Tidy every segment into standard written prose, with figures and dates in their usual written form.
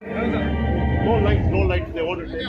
No lights, no lights. They want to take.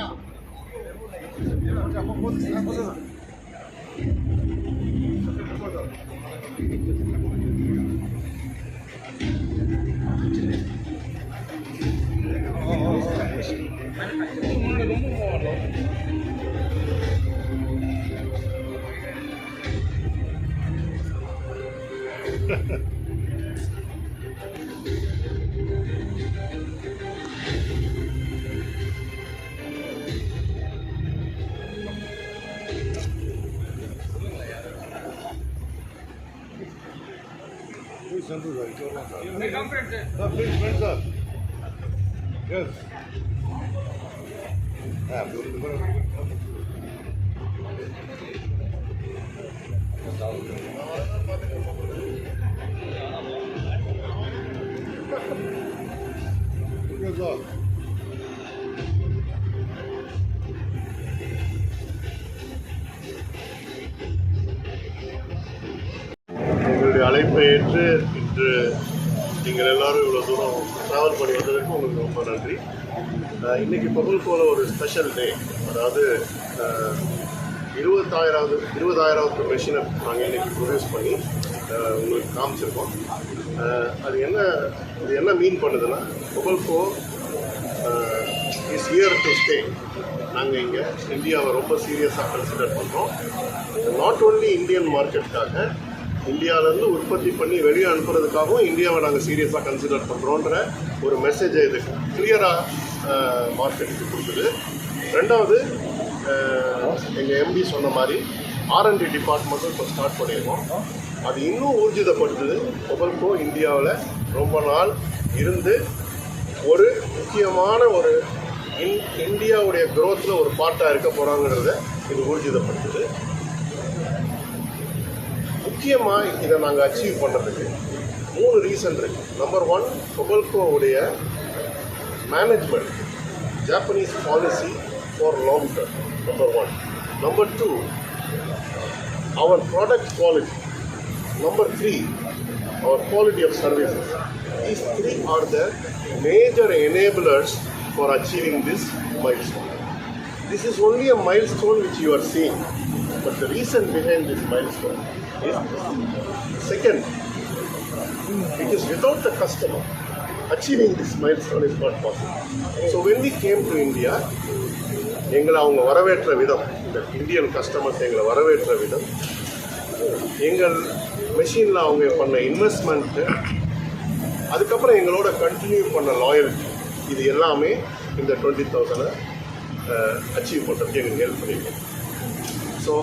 You come, friend, sir. Please, friends, sir. Yes. Yes, sir. எங்களுடைய அழைப்பை ஏற்று இன்று நீங்கள் எல்லாரும் இவ்வளோ தூரம் ட்ராவல் பண்ணி வந்ததுக்கு உங்களுக்கு ரொம்ப நன்றி. இன்றைக்கி பகல்கோல ஒரு ஸ்பெஷல் டே. அதாவது 20,000வது மெஷினை நாங்கள் இன்றைக்கி ப்ரொடியூஸ் பண்ணி உங்களுக்கு காமிச்சிருக்கோம். அது என்ன மீன் பண்ணுதுன்னா, பகல்கோ இஸ் ஹியர் டு ஸ்டே. நாங்கள் இங்கே இந்தியாவை ரொம்ப சீரியஸாக கன்சிடர் பண்ணுறோம். நாட் ஓன்லி இந்தியன் மார்க்கெட்டுக்காக, இந்தியாவிலேருந்து உற்பத்தி பண்ணி வெளியே அனுப்புறதுக்காகவும் இந்தியாவை நாங்கள் சீரியஸாக கன்சிடர் பண்ணுறோன்ற ஒரு மெசேஜை இது கிளியராக மார்க்கெட்டுக்கு கொடுக்குது. ரெண்டாவது, எங்கள் எம்டி சொன்ன மாதிரி R&D டிபார்ட்மெண்ட்டும் இப்போ ஸ்டார்ட் பண்ணியிருக்கோம். அது இன்னும் ஊர்ஜிதப்படுத்துது. பகல்கோ இந்தியாவில் ரொம்ப நாள் இருந்து ஒரு முக்கியமான ஒரு இந்தியாவுடைய க்ரோத்தில் ஒரு பார்ட்டாக இருக்க போகிறாங்கிறத இது ஊர்ஜிதப்படுத்துது. முக்கியமாக இதை நாங்கள் அச்சீவ் பண்ணுறதுக்கு 3 ரீசன் இருக்குது. நம்பர் 1, பகல்கோவுடைய management, Japanese policy for long term, number 1. Number 2, our product quality. Number 3, our quality of services. These 3 are the major enablers for achieving this milestone. This is only a milestone which you are seeing, but the reason behind this milestone is second, it is without the customer, achieving this milestone is not possible. So when we came to India, எங்களை அவங்க வரவேற்ற விதம், இந்த Indian customers எங்களை வரவேற்ற விதம், எங்கள் மெஷினில் அவங்க பண்ண இன்வெஸ்ட்மெண்ட்டு, அதுக்கப்புறம் எங்களோட கண்டினியூ பண்ண லாயல்ட்டி, இது எல்லாமே இந்த 20,000 அச்சீவ் பண்ணுறதுக்கு எங்களுக்கு ஹெல்ப் பண்ணியிருக்கோம். So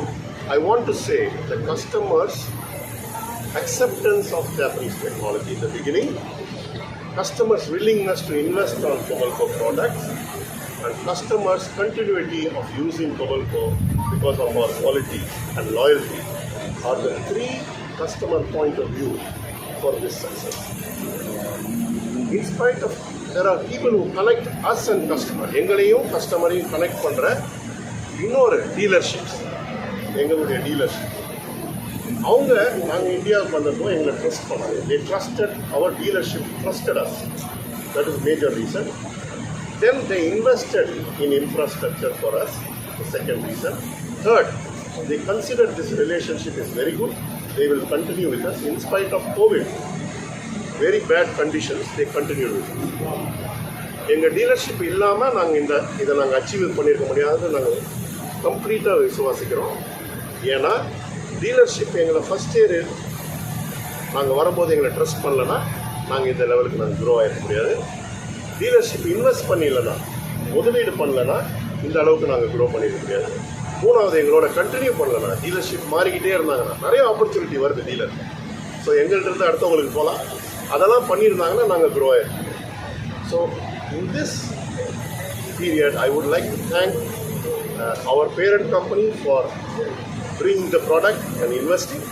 I want to say the customers' acceptance of Japanese technology in the beginning, customers' willingness to invest on Kobelco products, and customers' continuity of using Kobelco because of our quality and loyalty are the 3 customer point of view for this success. In spite of, there are people who connect us and customer, எங்களையும் கஸ்டமரையும் connect பண்ணுற இன்னொரு dealerships, எங்களுடைய dealership. அவங்க நாங்கள் இந்தியாவுக்கு வந்தப்போ எங்களை trust பண்ணாங்க. they trusted our dealership, trusted us. That is major reason. Then they invested in infrastructure for us, the second reason. Third, they considered this relationship is very good. They will continue with us in spite of COVID. Very bad conditions, they continued with us. எங்கள் dealership இல்லாமல் நாங்கள் இதை நாங்கள் achieve பண்ணியிருக்க முடியாதுன்னு நாங்கள் கம்ப்ளீட்டாக விசுவாசிக்கிறோம். ஏன்னா டீலர்ஷிப் எங்களை ஃபஸ்ட் இயர் நாங்கள் வரும்போது எங்களை ட்ரஸ்ட் பண்ணலன்னா நாங்கள் இந்த லெவலுக்கு நாங்கள் க்ரோ ஆகிட முடியாது. டீலர்ஷிப் இன்வெஸ்ட் பண்ணிடலன்னா, முதலீடு பண்ணலன்னா இந்த அளவுக்கு நாங்கள் க்ரோ பண்ணிட முடியாது. மூணாவது, எங்களோட கண்டினியூ பண்ணலன்னா, டீலர்ஷிப் மாறிக்கிட்டே இருந்தாங்கன்னா நிறைய ஆப்பர்ச்சுனிட்டி வருது டீலர். ஸோ எங்கள்கிட்ட அடுத்தவங்களுக்கு போகலாம். அதெல்லாம் பண்ணியிருந்தாங்கன்னா நாங்கள் க்ரோ ஆகிருக்கோம். So in this period, I would like to thank our parent company for bringing the product and investing.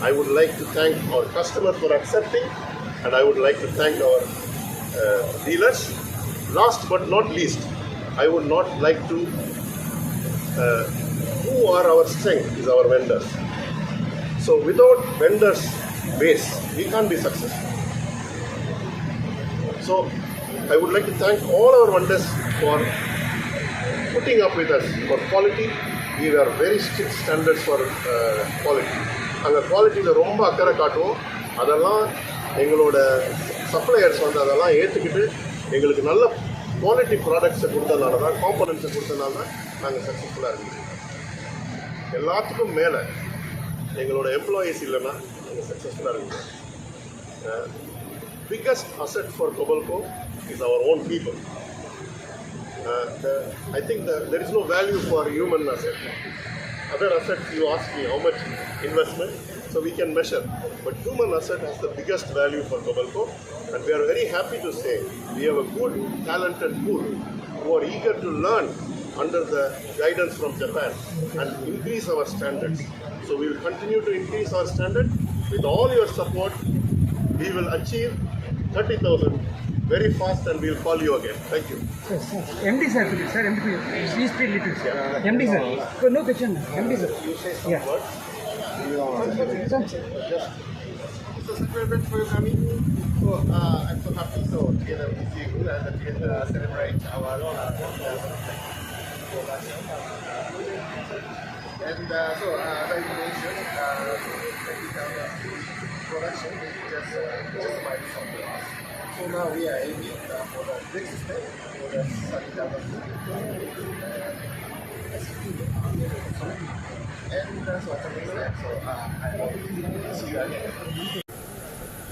I would like to thank our customer for accepting, and I would like to thank our dealers. Last but not least, I would not like to, who are our strength is our vendors. So without vendors base, we can't be successful. So I would like to thank all our vendors for putting up with us for quality. We are very strict standards for quality. அந்த குவாலிட்டியில் ரொம்ப அக்கறை காட்டுவோம். அதெல்லாம் எங்களோட suppliers வந்து அதெல்லாம் ஏற்றுக்கிட்டு எங்களுக்கு நல்ல குவாலிட்டி ப்ராடக்ட்ஸை கொடுத்ததுனால தான், காம்பனன்ட்ஸை கொடுத்ததுனால தான் நாங்கள் சக்ஸஸ்ஃபுல்லாக இருக்கோம். எல்லாத்துக்கும் மேலே எங்களோட எம்ப்ளாயீஸ் இல்லைன்னா நாங்கள் சக்ஸஸ்ஃபுல்லாக இருக்கோம். Biggest asset for Kobelco is our own people. I think there is no value for human asset. Other assets, you ask me how much investment, so we can measure. But human asset has the biggest value for Kobelco, and we are very happy to say we have a good, talented pool who are eager to learn under the guidance from Japan and increase our standards. So we will continue to increase our standard. With all your support, we will achieve 30,000 very fast, and we will call you again. Thank you. MD sir, sir, MD, please speak little. MD sir, no question. MD sir. You say some words. So celebrate for your coming. So I'm so happy. So together with you and together celebrate our production. And so as I mentioned, production is just by something else. So now we are aiming for the next step for the study development. And that's what I'm saying. So I hope to see you again.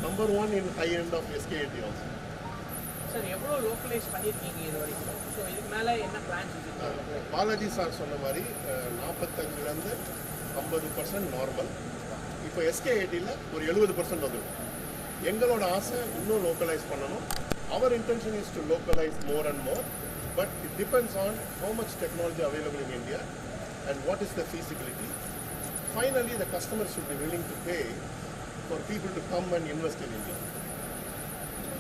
Number one in high end of SKAT also. Sir எவ்வளோ localise பண்ணியிருக்கீங்க இது வரைக்கும்? So இதுக்கு மேலே என்ன plans இருக்குது? Balaji sir சொன்ன மாதிரி 45லேருந்து 50% நார்மல். இப்போ SKATயில் ஒரு 70% வந்துடும். எங்களோட ஆசை இன்னும் லோக்கலைஸ் பண்ணணும். Our intention is to localize more and more, but it depends on how much technology available in India and what is the feasibility. Finally, the customers should be willing to pay for people to come and invest in India.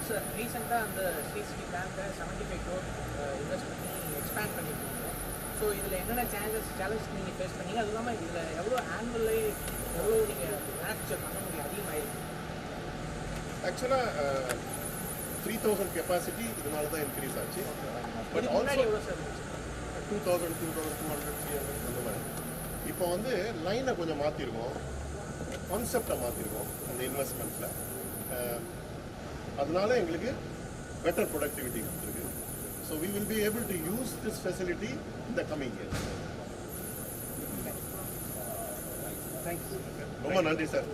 Sir ரீசெண்டாக அந்த CCTV பேங்கை 75 crore invest பண்ணி expand பண்ணியிருக்கீங்க. So இதில் என்னென்ன challenge நீங்கள் face பண்ணீங்க? அது இல்லாமல் இதில் எவ்வளோ ஆனுவலி எவ்வளோ நீங்கள் மேனுஃபேக்சர் பண்ண முடியும் அதிகமாகிருக்கு? ஆக்சுவலாக 3000 கெப்பாசிட்டி இதனால தான் இன்க்ரீஸ் ஆச்சு. பட் ஆல்சோ எவ்வளோ சார் 2000, 2200, 300 அந்த மாதிரி. இப்போ வந்து லைனை கொஞ்சம் மாற்றிருக்கோம், கான்செப்டை மாற்றிருக்கோம் அந்த இன்வெஸ்ட்மெண்ட்டில். அதனால எங்களுக்கு பெட்டர் ப்ரொடக்டிவிட்டி கொடுத்துருக்கு. So we will be able to use this facility in the coming year. Thank you. ரொம்ப நன்றி சார்.